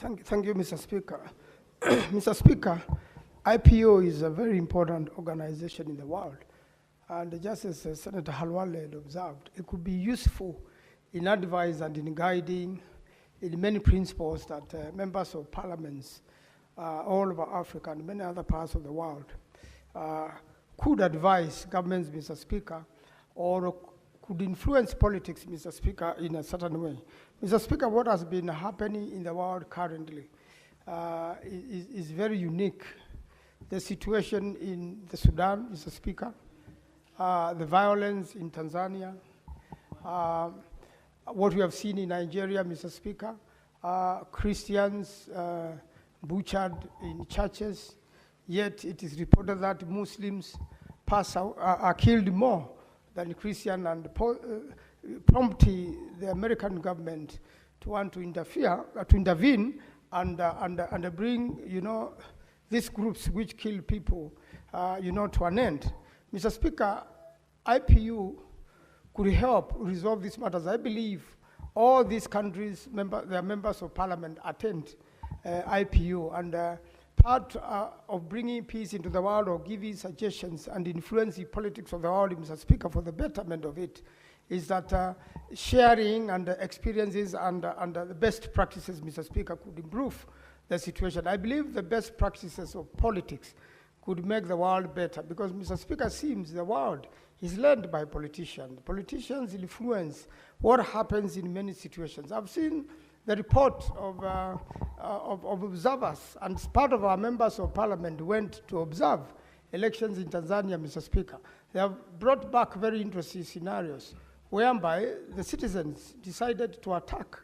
Thank you, Mr. Speaker. Mr. Speaker, IPO is a very important organization in the world. And just as Senator Halwale had observed, it could be useful in advice and in guiding in many principles that members of parliaments all over Africa and many other parts of the world could advise governments, Mr. Speaker, or could influence politics, Mr. Speaker, in a certain way. Mr. Speaker, what has been happening in the world currently is very unique. The situation in the Sudan, Mr. Speaker, the violence in Tanzania, what we have seen in Nigeria, Mr. Speaker, Christians butchered in churches, yet it is reported that Muslims are killed more than Christian, and promptly the American government to want to intervene and bring, these groups which kill people, to an end. Mr. Speaker, IPU could help resolve these matters. I believe all these countries, their members of parliament attend IPU, and part of bringing peace into the world or giving suggestions and influencing politics of the world, Mr. Speaker, for the betterment of it, is that sharing and experiences and the best practices, Mr. Speaker, could improve the situation. I believe the best practices of politics could make the world better, because, Mr. Speaker, seems the world is led by politicians. Politicians influence what happens in many situations. I've seen the report of observers, and part of our members of parliament went to observe elections in Tanzania, Mr. Speaker. They have brought back very interesting scenarios whereby the citizens decided to attack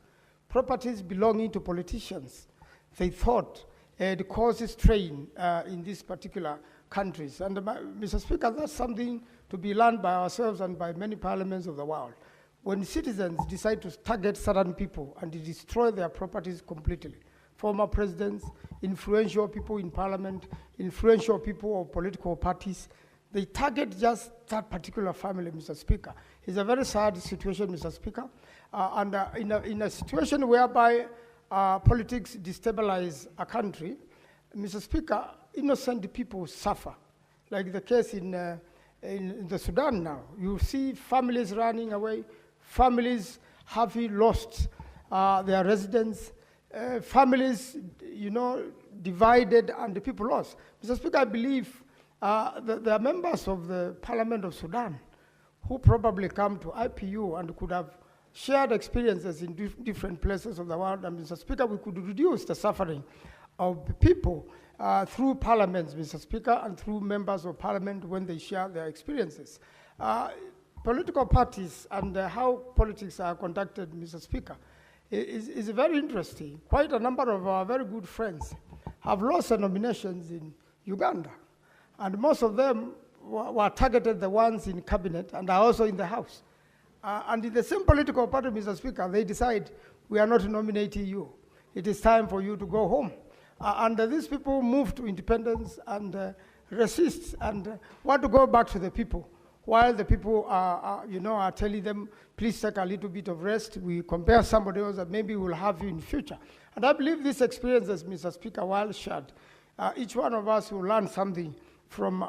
properties belonging to politicians. They thought it causes strain in these particular countries. And Mr. Speaker, that's something to be learned by ourselves and by many parliaments of the world. When citizens decide to target certain people and destroy their properties completely, former presidents, influential people in parliament, influential people of political parties, they target just that particular family, Mr. Speaker. It's a very sad situation, Mr. Speaker. In a situation whereby politics destabilize a country, Mr. Speaker, innocent people suffer, like the case in the Sudan now. You see families running away, families having lost their residence, families, divided, and the people lost. Mr. Speaker, I believe there are members of the Parliament of Sudan who probably come to IPU and could have shared experiences in different places of the world. And Mr. Speaker, we could reduce the suffering of the people through parliaments, Mr. Speaker, and through members of parliament when they share their experiences. Political parties and how politics are conducted, Mr. Speaker, is very interesting. Quite a number of our very good friends have lost their nominations in Uganda, and most of them were targeted, the ones in cabinet and are also in the House. And in the same political party, Mr. Speaker, they decide, we are not nominating you. It is time for you to go home. And these people move to independence and resist and want to go back to the people, while the people are telling them, please take a little bit of rest. We compare somebody else that maybe we'll have you in the future. And I believe these experiences, Mr. Speaker, while shared, each one of us will learn something from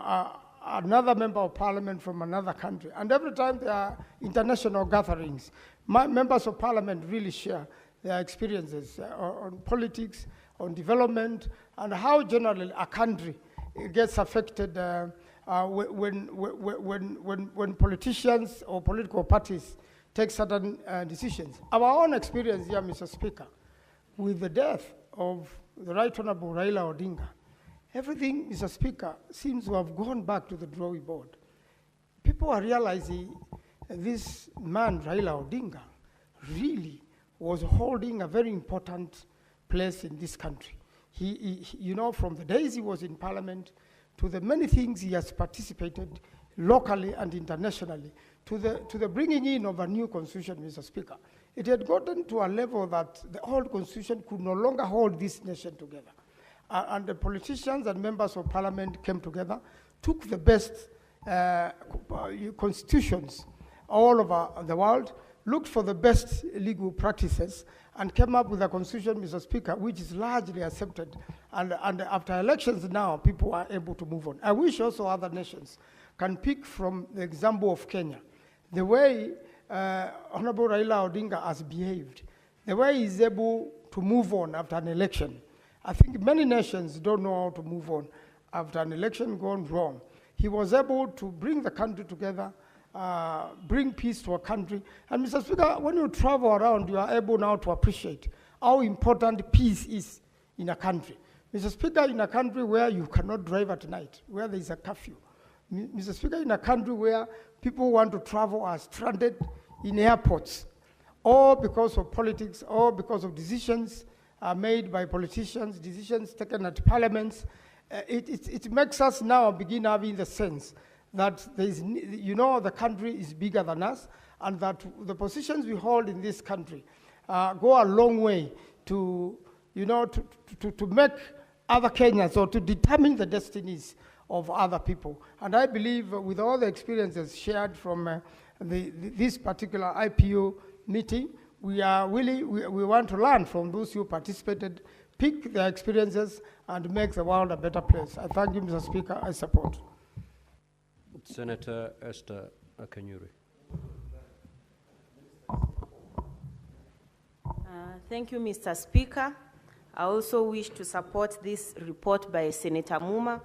another member of parliament from another country. And every time there are international gatherings, members of parliament really share their experiences on politics, on development, and how generally a country gets affected when politicians or political parties take certain decisions. Our own experience here, Mr. Speaker, with the death of the Right Honorable Raila Odinga, everything, Mr. Speaker, seems to have gone back to the drawing board. People are realizing this man, Raila Odinga, really was holding a very important place in this country. He from the days he was in parliament to the many things he has participated locally and internationally, to the bringing in of a new constitution, Mr. Speaker. It had gotten to a level that the old constitution could no longer hold this nation together. And the politicians and members of parliament came together, took the best constitutions all over the world, looked for the best legal practices and came up with a constitution, Mr. Speaker, which is largely accepted. And after elections now, people are able to move on. I wish also other nations can pick from the example of Kenya. The way Honorable Raila Odinga has behaved, the way he's able to move on after an election. I think many nations don't know how to move on after an election gone wrong. He was able to bring the country together, bring peace to a country. And Mr. Speaker, when you travel around, you are able now to appreciate how important peace is in a country. Mr. Speaker, in a country where you cannot drive at night, where there is a curfew. Mr. Speaker, in a country where people who want to travel are stranded in airports, or because of politics, or because of decisions made by politicians, decisions taken at parliaments, it makes us now begin having the sense that there is, the country is bigger than us, and that the positions we hold in this country go a long way to, to make other Kenyans, or to determine the destinies of other people. And I believe with all the experiences shared from this particular IPO meeting, we want to learn from those who participated, pick their experiences, and make the world a better place. I thank you, Mr. Speaker. I support. Senator Esther Akanyuri. Thank you, Mr. Speaker. I also wish to support this report by Senator Muma.